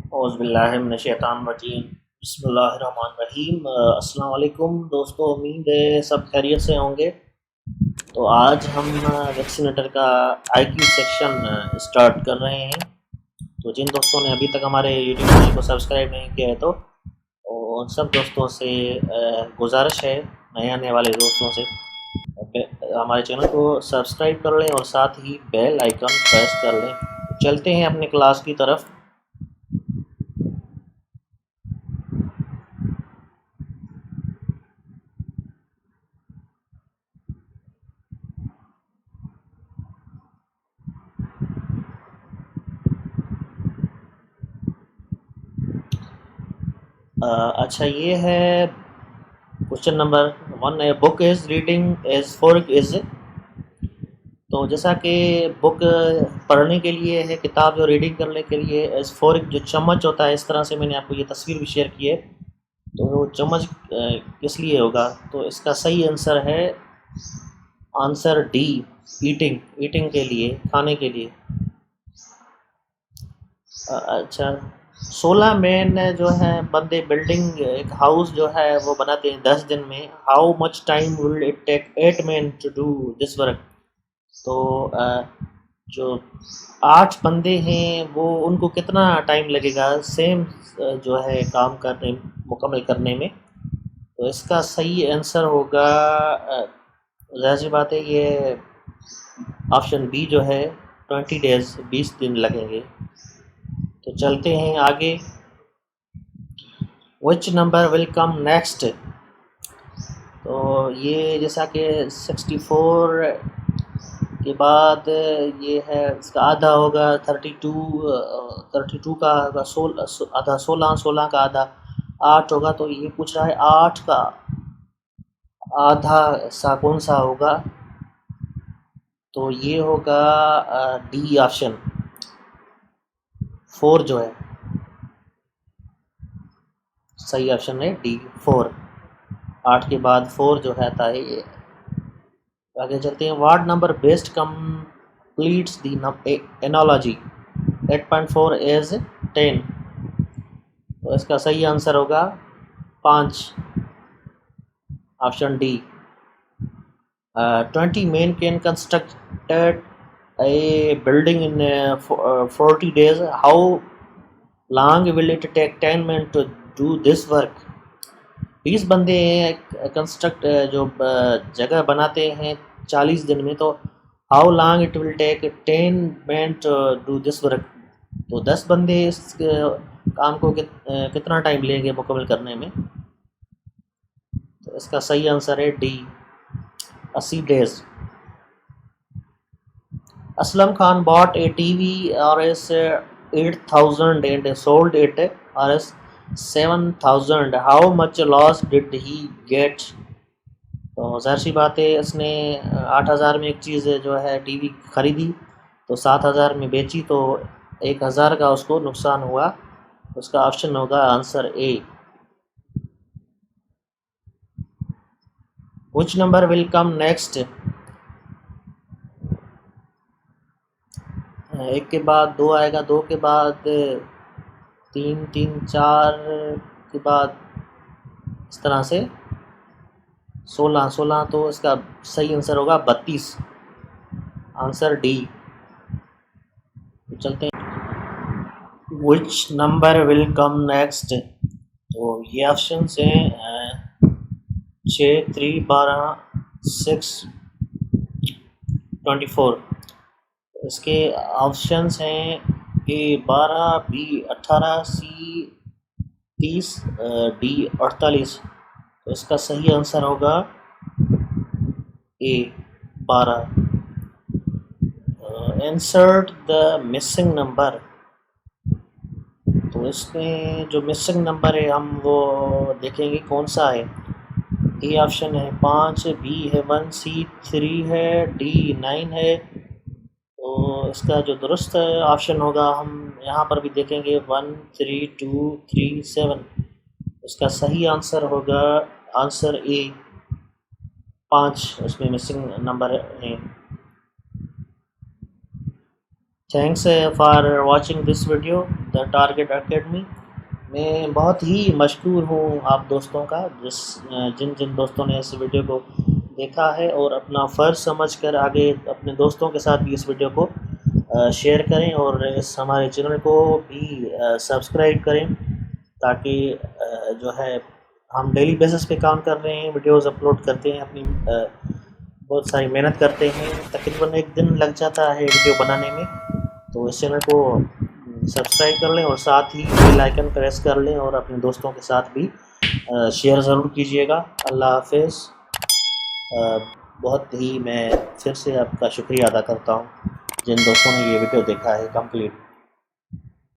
औज़ुबिल्लाहिमिनश्शैतानिर्रजीम बिस्मिल्लाहिर्रहमानिर्रहीम। अस्सलाम वालेकुम दोस्तों, उम्मीद है सब खैरियत से होंगे। तो आज हम वैक्सीनेटर का आईक्यू सेक्शन स्टार्ट कर रहे हैं। तो जिन दोस्तों ने अभी तक हमारे यूट्यूब चैनल को सब्सक्राइब नहीं किया है तो उन सब दोस्तों से गुजारिश है, नए आने वाले दोस्तों से हमारे चैनल को सब्सक्राइब कर लें और साथ ही बेल आइकन प्रेस कर लें। चलते हैं अपने क्लास की तरफ। अच्छा, ये है क्वेश्चन नंबर 1 है, book is reading as fork is. तो जैसा कि बुक पढ़ने के लिए है, किताब जो रीडिंग करने के लिए एज फोर्क जो चम्मच होता है, इस तरह से मैंने आपको ये तस्वीर भी शेयर की है। तो वो चम्मच किस लिए होगा? तो इसका सही आंसर है आंसर डी, ईटिंग। ईटिंग के लिए, खाने के लिए। अच्छा, 16 मेन जो है बंदे बिल्डिंग एक हाउस जो है वो बनाते हैं 10 दिन में। How much time will it take 8 men to do this work? तो जो 8 बंदे हैं वो उनको कितना टाइम लगेगा सेम जो है काम करने मुकम्मल करने में? तो इसका सही आंसर होगा, ज़ाहिर सी बात है, ये ऑप्शन बी जो है 20 डेज़, 20 दिन लगेंगे। तो चलते हैं आगे। Which number will come next? तो ये जैसा कि 64 के बाद ये है, इसका आधा होगा 32, 32 का आधा 16, 16 का आधा 8 होगा। तो ये पूछ रहा है 8 का आधा सा कौन सा होगा? तो ये होगा डी ऑप्शन 4 जो है सही ऑप्शन है, डी 4। 8 के बाद 4 जो है आता है ये। आगे चलते हैं। Ward number best completes the analogy 8.4 is 10? तो इसका सही आंसर होगा 5, option D. 20 men can construct a building in 40 days. How long will it take 10 men to do this work? 20 बंदे कंस्ट्रक्ट जो जगह बनाते हैं 40 दिन में। तो how long it will take 10 man to do this work? तो 10 बंदे इस काम को कितना टाइम लेंगे मुकम्मल करने में? तो इसका सही आंसर है D, 80 days. Aslam Khan bought a TV RS 8000 and sold it RS 7000. How much loss did he get? तो ज़ाहिर सी बात है, इसने 8000 में एक चीज़ जो है टीवी ख़रीदी, तो 7000 में बेची, तो 1000 का उसको नुकसान हुआ। उसका ऑप्शन होगा answer A. Which number will come next? एक के बाद 2 आएगा, 2 के बाद 3, 3, 4 के बाद इस तरह से 16, 16। तो इसका सही आंसर होगा 32, आंसर डी। तो चलते हैं। Which number will come next? तो ये ऑप्शन हैं 6, 3, 12, 6, 24। इसके ऑप्शंस हैं ए 12, बी 18, सी 30, डी 48। तो इसका सही आंसर होगा ए 12। Insert the missing number. तो इसमें जो मिसिंग नंबर है हम वो देखेंगे कौन सा है। ए ऑप्शन है 5, बी है 1, सी 3 है, डी 9 है। तो इसका जो दुरुस्त ऑप्शन होगा हम यहाँ पर भी देखेंगे 1, 3, 2, 3, 7। इसका सही आंसर होगा आंसर ए 5। उसमें मिसिंग नंबर है। Thanks for watching this video the target academy. मैं बहुत ही मशकूर हूँ आप दोस्तों का, जिन जिन दोस्तों ने इस वीडियो को देखा है और अपना फ़र्ज़ समझकर आगे अपने दोस्तों के साथ भी इस वीडियो को शेयर करें और इस हमारे चैनल को भी सब्सक्राइब करें, ताकि जो है हम डेली बेसिस पे काम कर रहे हैं, वीडियोस अपलोड करते हैं, अपनी बहुत सारी मेहनत करते हैं, तकरीबन एक दिन लग जाता है वीडियो बनाने में। तो इस चैनल को सब्सक्राइब कर लें और साथ ही बेल आइकन प्रेस कर लें और अपने दोस्तों के साथ भी शेयर ज़रूर कीजिएगा। अल्लाह हाफिज़। बहुत ही मैं फिर से आपका शुक्रिया अदा करता हूँ जिन दोस्तों ने ये वीडियो देखा है कंप्लीट।